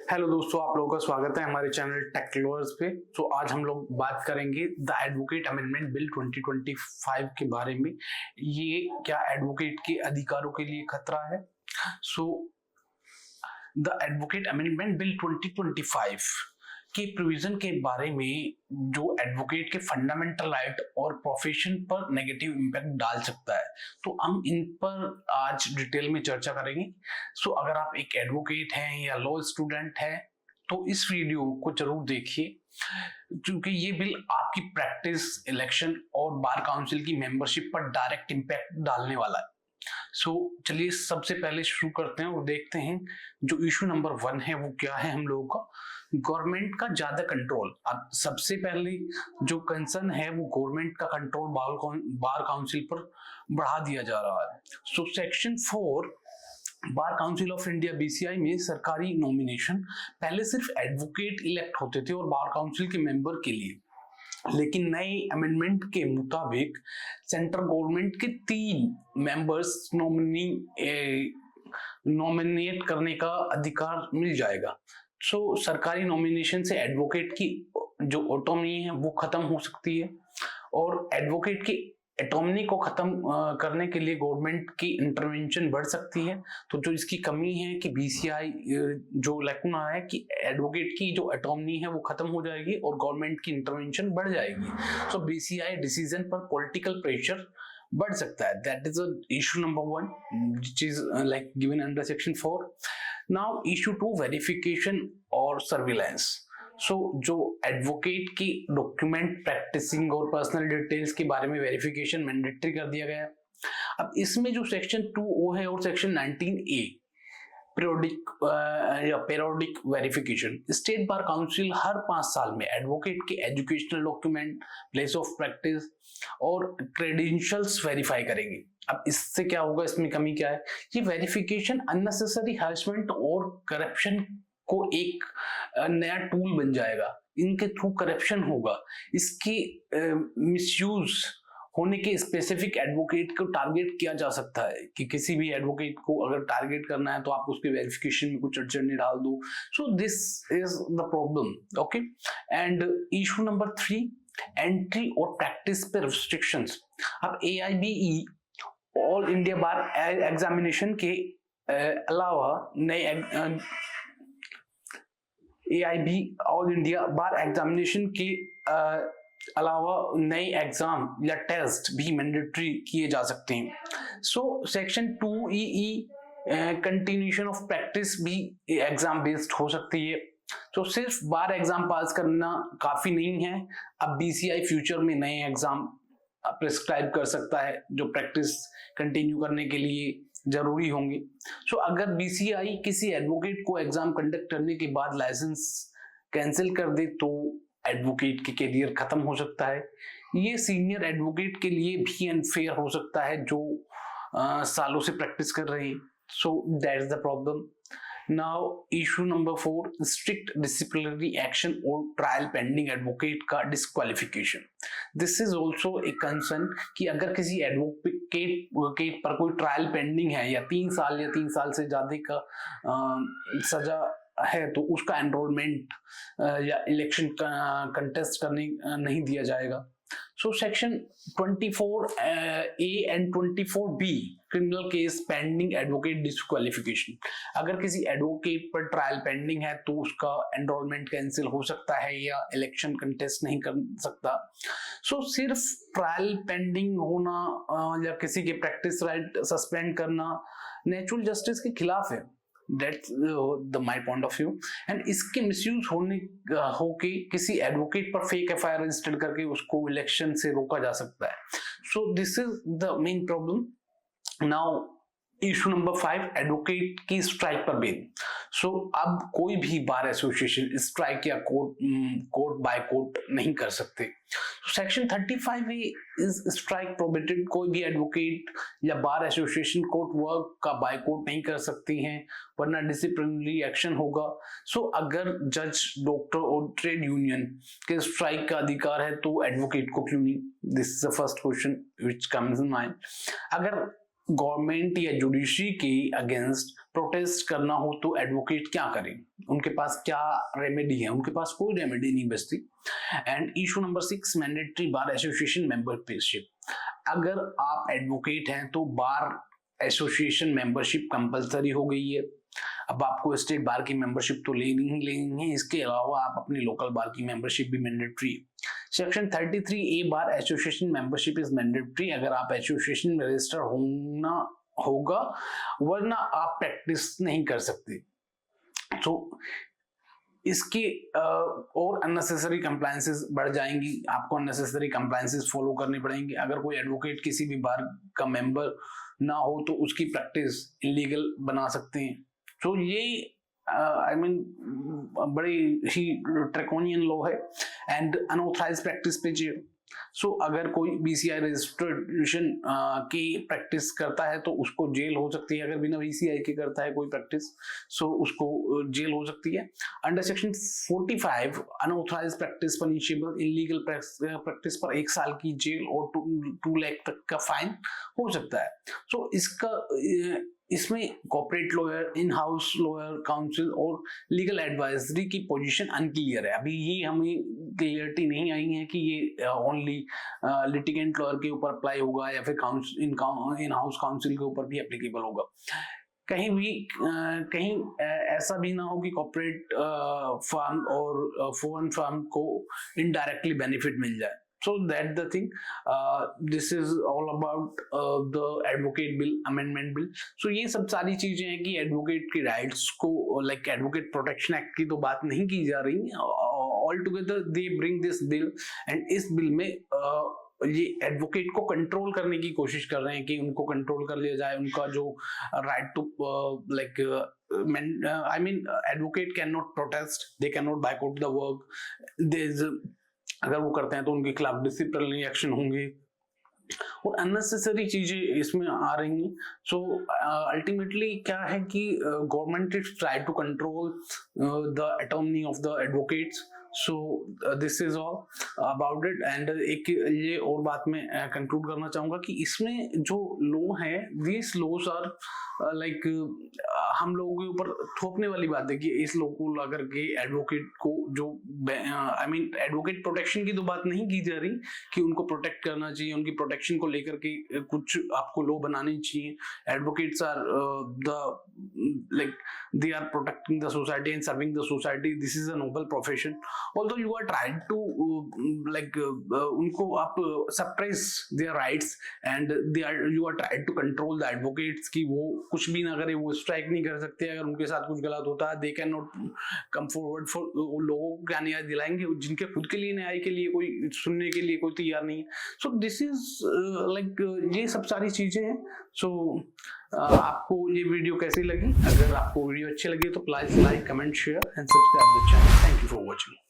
Hello दोस्तों, आप लोगों का स्वागत है हमारे चैनल टेक लवर्स पे। तो आज हम लोग बात करेंगे द एडवोकेट अमेंडमेंट बिल 2025 के बारे में। ये क्या एडवोकेट के अधिकारों के लिए खतरा है? द एडवोकेट अमेंडमेंट बिल 2025 के प्रोविजन के बारे में जो एडवोकेट के फंडामेंटल राइट और प्रोफेशन पर नेगेटिव इम्पैक्ट डाल सकता है, तो हम इन पर आज डिटेल में चर्चा करेंगे। अगर आप एक एडवोकेट हैं या लॉ स्टूडेंट हैं तो इस वीडियो को जरूर देखिए, क्योंकि ये बिल आपकी प्रैक्टिस, इलेक्शन और बार काउंसिल की मेंबरशिप पर डायरेक्ट इम्पैक्ट डालने वाला है। चलिए सबसे पहले शुरू करते हैं और देखते हैं जो इशू नंबर 1 है वो क्या है हम लोगों का। गवर्नमेंट का ज्यादा कंट्रोल। अब सबसे पहले जो कंसर्न है वो गवर्नमेंट का कंट्रोल बार काउंसिल पर बढ़ा दिया जा रहा है। Section 4 bar council of India BCI में सरकारी नॉमिनेशन पहले सिर्फ एडवोकेट इलेक्ट होते थे और बार काउंसिल के मेंबर के लिए, लेकिन नए अमेंडमेंट के मुताबिक सेंट्रल गवर्नमेंट के 3 मेंबर्स नॉमिनेट करने का अधिकार मिल जाएगा। सरकारी नॉमिनेशन से एडवोकेट की जो ऑटोनॉमी है वो खत्म हो सकती है, और एडवोकेट की ऑटोनॉमी को खत्म करने के लिए गवर्नमेंट की इंटरवेंशन बढ़ सकती है। तो जो इसकी कमी है कि बीसीआई जो लैकुना है कि एडवोकेट की जो ऑटोनॉमी है वो खत्म हो जाएगी और गवर्नमेंट की इंटरवेंशन बढ़ जाएगी। बीसीआई डिसीजन पर पॉलिटिकल प्रेशर बढ़ सकता है। That is issue number 1 which is like given under section 4. Now issue 2 verification और सर्विलांस। जो एडवोकेट की डॉक्यूमेंट, प्रैक्टिसिंग और पर्सनल डिटेल्स के बारे में वेरिफिकेशन मैंडेटरी कर दिया गया है। अब इसमें जो सेक्शन 2O है और section 19A periodic verification, state bar council हर 5 साल में एडवोकेट के educational document, place of practice और क्रेडेंशियल्स वेरीफाई करेंगे। अब इससे क्या होगा, इसमें कमी क्या है? ये वेरिफिकेशन अननेसेसरी हैरेसमेंट और करप्शन को एक नया टूल बन जाएगा। इनके थ्रू करप्शन होगा, इसकी मिसयूज होने के स्पेसिफिक एडवोकेट को टारगेट किया जा सकता है कि किसी भी एडवोकेट को अगर टारगेट करना है तो आप उसके वेरिफिकेशन में कुछ अड़चन डाल दो। This is the problem. Okay, and issue number 3 entry और प्रैक्टिस पे रिस्ट्रिक्शंस। अब AIBE ऑल इंडिया बार एग्जामिनेशन के अलावा नए AIB ऑल इंडिया बार एग्जामिनेशन के अलावा नए एग्जाम या टेस्ट भी मैंडेटरी किए जा सकते हैं। Section 2EE continuation of practice भी एग्जाम बेस्ड हो सकती है। सिर्फ बार एग्जाम पास करना काफी नहीं है। अब BCI फ्यूचर में नए एग्जाम प्रिस्क्राइब कर सकता है जो प्रैक्टिस कंटिन्यू करने के लिए जरूरी होंगे। अगर BCI किसी एडवोकेट को एग्जाम कंडक्ट करने के बाद लाइसेंस कैंसिल कर दे तो एडवोकेट के करियर खत्म हो सकता है। ये सीनियर एडवोकेट के लिए भी अनफेयर हो सकता है जो सालों से प्रैक्टिस कर रहे हैं। That is the problem. Now issue number 4 strict disciplinary action और ट्रायल पेंडिंग एडवोकेट का disqualification. This is also a concern कि अगर किसी एडवोकेट पर कोई ट्रायल पेंडिंग है या 3 साल से ज्यादा का सजा है तो उसका एनरोलमेंट या इलेक्शन कंटेस्ट करने नहीं दिया जाएगा। Section 24A and 24B criminal case pending advocate disqualification. अगर किसी एडवोकेट पर ट्रायल पेंडिंग है तो उसका एनरोलमेंट कैंसिल हो सकता है या इलेक्शन कंटेस्ट नहीं कर सकता। सिर्फ ट्रायल पेंडिंग होना या किसी के प्रैक्टिस राइट सस्पेंड करना नेचुरल जस्टिस के खिलाफ है। That's my point of view. And इसके मिसयूज होके किसी एडवोकेट पर फेक FIR रजिस्टर करके उसको इलेक्शन से रोका जा सकता है। This is the main problem. Now issue number 5 advocate की स्ट्राइक पर बैन। अब कोई भी बार एसोसिएशन स्ट्राइक या कोर्ट बाय कोर्ट नहीं कर सकते। Section 35A is strike prohibited. कोई भी एडवोकेट या बार एसोसिएशन कोर्ट वर्क का बायकॉट नहीं कर सकती हैं, वरना डिसिप्लिनरी एक्शन होगा। अगर जज, डॉक्टर और ट्रेड यूनियन के स्ट्राइक का अधिकार है तो एडवोकेट को क्यों नहीं? This is the first question which comes in mind. अगर गवर्नमेंट या जुडिशरी के अगेंस्ट प्रोटेस्ट करना हो तो एडवोकेट क्या करें, उनके पास क्या रेमेडी है, उनके पास कोई रेमेडी नहीं बचती। And issue number 6, mandatory bar association membership. अगर आप एडवोकेट हैं तो बार एसोसिएशन मेंबरशिप कंपलसरी हो गई है। अब आपको स्टेट बार की मेंबरशिप तो लेनी ही लेनी है, इसके अलावा आप अपनी लोकल बार की मेंबरशिप भी मैंडेटरी है। Section 33A bar association membership is mandatory. अगर आप एसोसिएशन में रजिस्टर होना होगा, वरना आप प्रैक्टिस नहीं कर सकते। तो इसके और अननेसेसरी कंप्लायंसेस बढ़ जाएंगी, आपको अननेसेसरी कंप्लायंसेस फॉलो करनी पड़ेंगी। अगर कोई एडवोकेट किसी भी बार का मेंबर ना हो तो उसकी प्रैक्टिस इलीगल बना सकते हैं। तो ये आई मीन बड़ी ही ड्रैकोनियन लॉ है एंड अनऑथराइज्ड प्रैक्टिस पे जेल। सो अगर कोई बीसीआई रजिस्ट्रेशन की प्रैक्टिस करता है तो उसको जेल हो सकती है। अगर बिना बीसीआई के करता है कोई प्रैक्टिस, सो उसको जेल हो सकती है। Under section 45 unauthorised practice punishable, illegal practice पर 1 साल की जेल और 2 लाख तक का फाइन हो सकता है। सो इसमें corporate lawyer, in house lawyer, council और लीगल एडवाइजरी की पोजीशन अनक्लियर है। अभी ये हमें क्लियरिटी नहीं आई है कि ये ओनली लिटिगेंट लॉयर के ऊपर अप्लाई होगा या फिर इन हाउस काउंसिल के ऊपर भी एप्लीकेबल होगा। कहीं ऐसा भी ना हो कि कॉर्पोरेट फर्म और फॉरेन फर्म को इनडायरेक्टली बेनिफिट मिल जाए। So that's the thing. This is all about the Advocate Bill, Amendment Bill. So ये सब सारी चीजें हैं कि एडवोकेट की राइट्स को, लाइक एडवोकेट प्रोटेक्शन एक्ट की तो बात नहीं की जा रही। All together they bring this bill and इस बिल में ये एडवोकेट को कंट्रोल करने की कोशिश कर रहे हैं कि उनको कंट्रोल कर लिया जाए, उनका जो right to like I mean advocate can not protest, they can not boycott the work, अगर वो करते हैं तो उनके खिलाफ डिसिप्लिनरी एक्शन होंगे और अननेसेसरी चीजें इसमें आ रही हैं। सो अल्टीमेटली क्या है कि government is try to control the autonomy of the advocates. So this is all about it. And एक ये और बात मैं कंक्लूड करना चाहूंगा कि इसमें जो लॉ है, दिस लॉज आर लाइक हम लोगों के ऊपर थोपने वाली बात है कि इस लॉ को अगर के एडवोकेट को जो आई मीन एडवोकेट प्रोटेक्शन की तो बात नहीं की जा रही कि उनको प्रोटेक्ट करना चाहिए, उनकी प्रोटेक्शन को लेकर के कुछ आपको लॉ बनानी चाहिए। Advocates are the like they are protecting the society and serving the society. This is a noble profession. Although you are tried to like उनको आप suppress their rights and they are you are tried to control the advocates कि वो कुछ भी ना करे, वो strike नहीं कर सकते। अगर उनके साथ कुछ गलत होता है, दे can not come forward for, लोगों को क्या न्याय दिलाएंगे जिनके खुद के लिए न्याय के लिए कोई सुनने के लिए कोई तैयार नहीं है। सो दिस इज लाइक ये सब सारी चीजें हैं। सो आपको ये वीडियो कैसी लगी? अगर आपको वीडियो अच्छी लगी तो please like, comment, share and subscribe the channel. Thank you for watching.